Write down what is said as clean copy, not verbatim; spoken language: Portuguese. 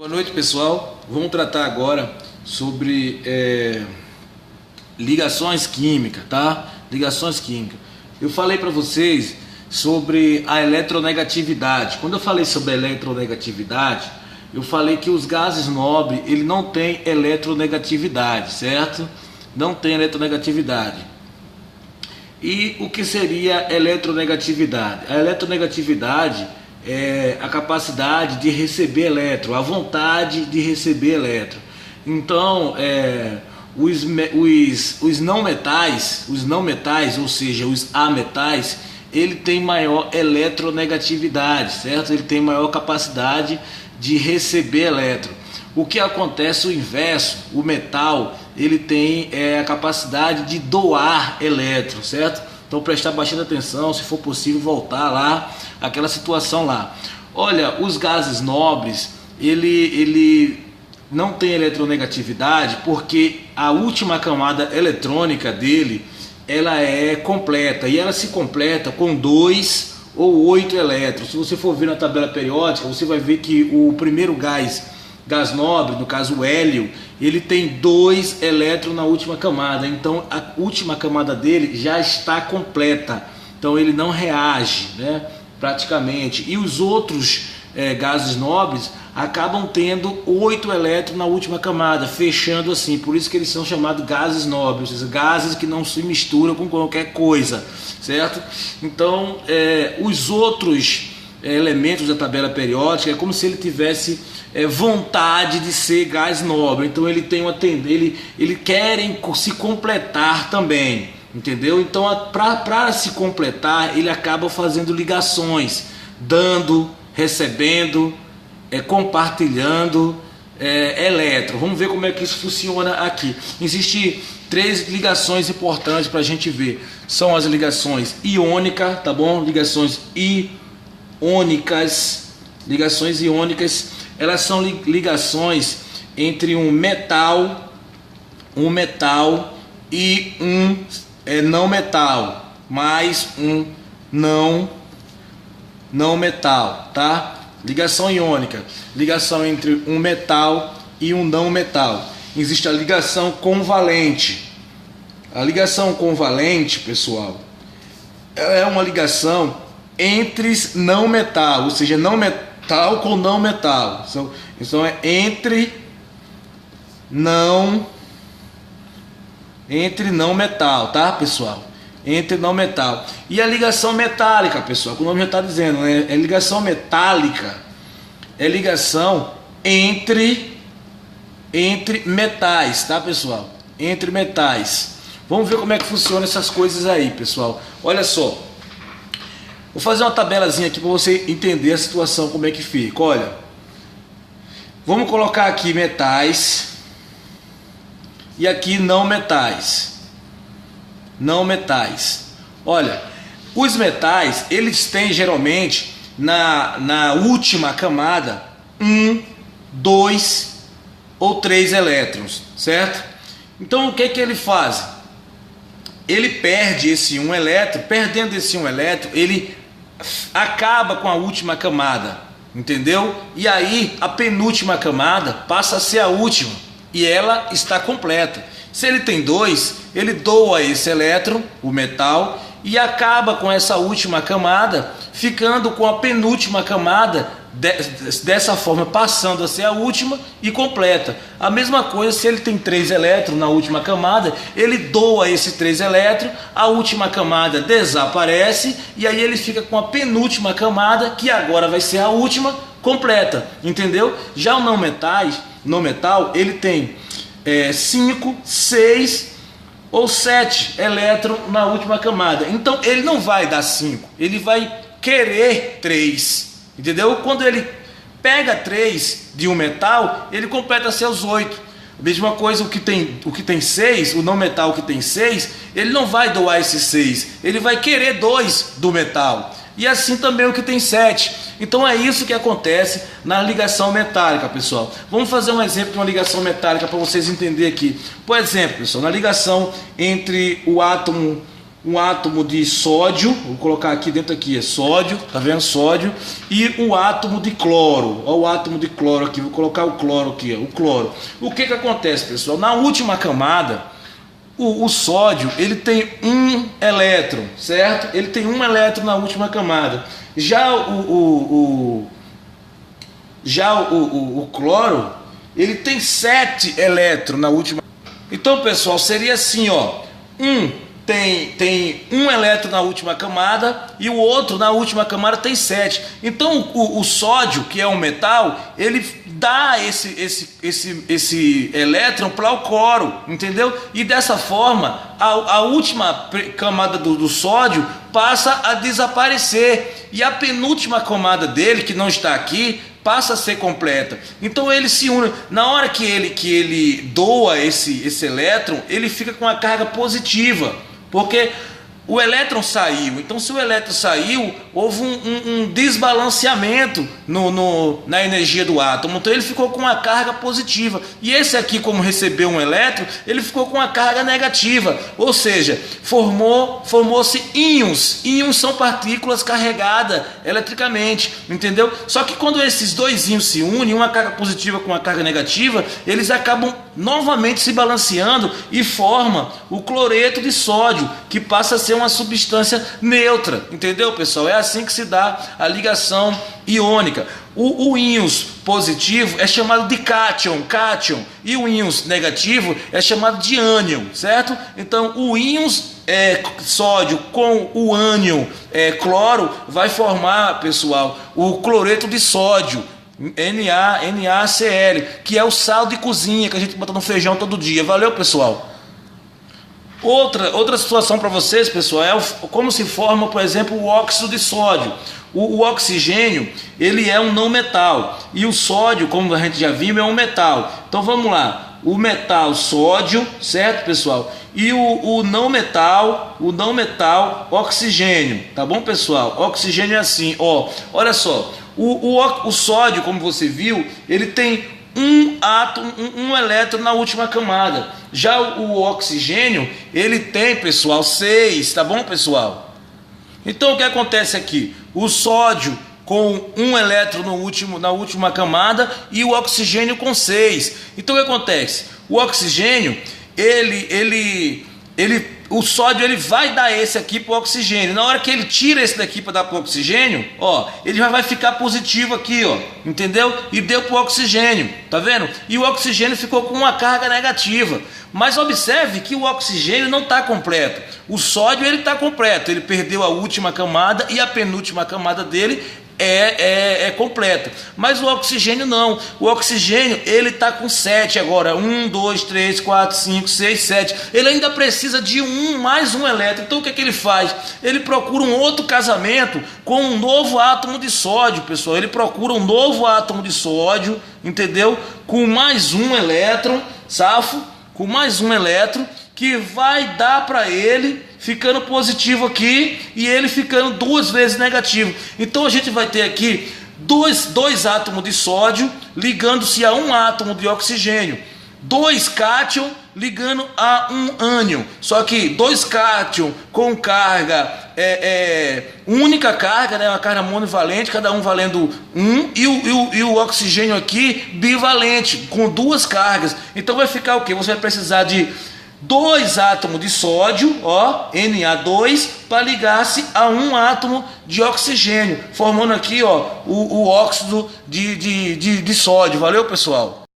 Boa noite, pessoal. Vamos tratar agora sobre ligações químicas, tá? Ligações químicas. Eu falei para vocês sobre a eletronegatividade. Quando eu falei sobre a eletronegatividade, eu falei que os gases nobres, ele não tem eletronegatividade, certo? Não tem eletronegatividade. E o que seria eletronegatividade? A eletronegatividade é a capacidade de receber elétron, a vontade de receber elétron. Então, os não metais, ou seja, os ametais, ele tem maior eletronegatividade, certo? Ele tem maior capacidade de receber elétron. O que acontece o inverso, o metal, ele tem a capacidade de doar elétron, certo? Então prestar bastante atenção, se for possível voltar lá, aquela situação lá. Olha, os gases nobres, ele não tem eletronegatividade porque a última camada eletrônica dele, ela é completa, e ela se completa com 2 ou 8 elétrons. Se você for ver na tabela periódica, você vai ver que o primeiro gás nobre, no caso o hélio, ele tem 2 elétrons na última camada, então a última camada dele já está completa, então ele não reage, né, praticamente. E os outros gases nobres acabam tendo 8 elétrons na última camada, fechando assim, por isso que eles são chamados gases nobres, ou seja, gases que não se misturam com qualquer coisa, certo? Então os outros elementos da tabela periódica é como se ele tivesse vontade de ser gás nobre, então ele tem uma tendência, ele querem se completar também, entendeu? Então para se completar ele acaba fazendo ligações, dando, recebendo, compartilhando elétron. Vamos ver como é que isso funciona aqui. Existem 3 ligações importantes para a gente ver, são as ligações iônicas, tá bom? Ligações iônicas, elas são ligações entre um metal e um não metal, mais um não metal, tá? Ligação iônica, ligação entre um metal e um não metal. Existe a ligação convalente. A ligação convalente, pessoal, é uma ligação entre não metal, ou seja, não metal com não metal. Então é entre não metal, tá, pessoal? Entre não metal. E a ligação metálica, pessoal, como o nome já está dizendo, né? É ligação metálica, é ligação entre metais, tá, pessoal? Entre metais. Vamos ver como é que funciona essas coisas aí, pessoal. Olha só, vou fazer uma tabelazinha aqui para você entender a situação, como é que fica. Olha, vamos colocar aqui metais e aqui não metais. Não metais. Olha, os metais, eles têm geralmente na última camada 1, 2 ou 3 elétrons, certo? Então o que ele faz? Ele perde esse 1 elétron, perdendo esse 1 elétron, ele acaba com a última camada, entendeu? E aí a penúltima camada passa a ser a última e ela está completa. Se ele tem 2, ele doa esse elétron, o metal, e acaba com essa última camada, ficando com a penúltima camada, dessa forma passando a ser a última e completa. A mesma coisa se ele tem 3 elétrons na última camada, ele doa esse 3 elétrons, a última camada desaparece e aí ele fica com a penúltima camada, que agora vai ser a última, completa, entendeu? Já o não metal, ele tem 5, 6 ou 7 elétrons na última camada, então ele não vai dar 5, ele vai querer 3, entendeu? Quando ele pega 3 de um metal, ele completa seus 8. A mesma coisa o que tem 6, o não metal que tem 6, ele não vai doar esses 6, ele vai querer 2 do metal. E assim também o que tem 7. Então é isso que acontece na ligação metálica, pessoal. Vamos fazer um exemplo de uma ligação metálica para vocês entenderem aqui. Por exemplo, pessoal, na ligação entre o átomo um átomo de sódio, vou colocar aqui dentro aqui, é sódio, tá vendo? Sódio, e um átomo de cloro. Olha o átomo de cloro aqui, vou colocar o cloro aqui, ó, o cloro. O que que acontece, pessoal? Na última camada, o sódio, ele tem um elétron, certo? Ele tem um elétron na última camada. Já o cloro, ele tem 7 elétrons na última. Então, pessoal, seria assim, ó, tem um elétron na última camada e o outro na última camada tem 7. Então o sódio, que é um metal, ele dá esse elétron para o cloro, entendeu? E dessa forma a última camada do sódio passa a desaparecer e a penúltima camada dele, que não está aqui, passa a ser completa. Então ele se une. Na hora que ele doa esse elétron, ele fica com a carga positiva, porque o elétron saiu. Então, se o elétron saiu, houve um desbalanceamento na energia do átomo. Então ele ficou com uma carga positiva. E esse aqui, como recebeu um elétron, ele ficou com uma carga negativa. Ou seja, formou-se íons. Íons são partículas carregadas eletricamente, entendeu? Só que quando esses dois íons se unem, uma carga positiva com uma carga negativa, eles acabam novamente se balanceando e forma o cloreto de sódio, que passa a ser uma substância neutra, entendeu, pessoal? É assim que se dá a ligação iônica. O íons positivo é chamado de cátion, e o íons negativo é chamado de ânion, certo? Então o íons sódio com o ânion cloro vai formar, pessoal, o cloreto de sódio, NaCl, que é o sal de cozinha que a gente bota no feijão todo dia. Valeu, pessoal? Outra situação para vocês, pessoal, é como se forma, por exemplo, o óxido de sódio. O oxigênio, ele é um não metal, e o sódio, como a gente já viu, é um metal. Então vamos lá, o metal sódio, certo, pessoal? E o não metal, oxigênio, tá bom, pessoal? Oxigênio é assim, ó, olha só, o sódio, como você viu, ele tem um átomo, um elétron na última camada. Já o oxigênio, ele tem, pessoal, 6, tá bom, pessoal? Então o que acontece aqui? O sódio com um elétron na última camada e o oxigênio com 6. Então o que acontece? O oxigênio, o sódio, ele vai dar esse aqui para o oxigênio. Na hora que ele tira esse daqui para dar para o oxigênio, ó, ele já vai ficar positivo aqui, ó, entendeu? E deu para o oxigênio, tá vendo? E o oxigênio ficou com uma carga negativa. Mas observe que o oxigênio não está completo. O sódio, ele está completo. Ele perdeu a última camada e a penúltima camada dele é completa. Mas o oxigênio não. O oxigênio, ele está com 7 agora. 1, 2, 3, 4, 5, 6, 7. Ele ainda precisa de mais um elétron. Então o que é que ele faz? Ele procura um outro casamento com um novo átomo de sódio, pessoal. Ele procura um novo átomo de sódio, entendeu? Com mais um elétron, safo, com mais um elétron, que vai dar para ele ficando positivo aqui e ele ficando 2 vezes negativo. Então a gente vai ter aqui dois átomos de sódio ligando-se a um átomo de oxigênio, 2 cátion ligando a um ânion. Só que 2 cátion com carga única carga, né, uma carga monovalente, cada um valendo 1, e o oxigênio aqui bivalente, com 2 cargas. Então vai ficar o que? Você vai precisar de 2 átomos de sódio, ó, Na2, para ligar-se a um átomo de oxigênio, formando aqui, ó, o óxido de sódio. Valeu, pessoal?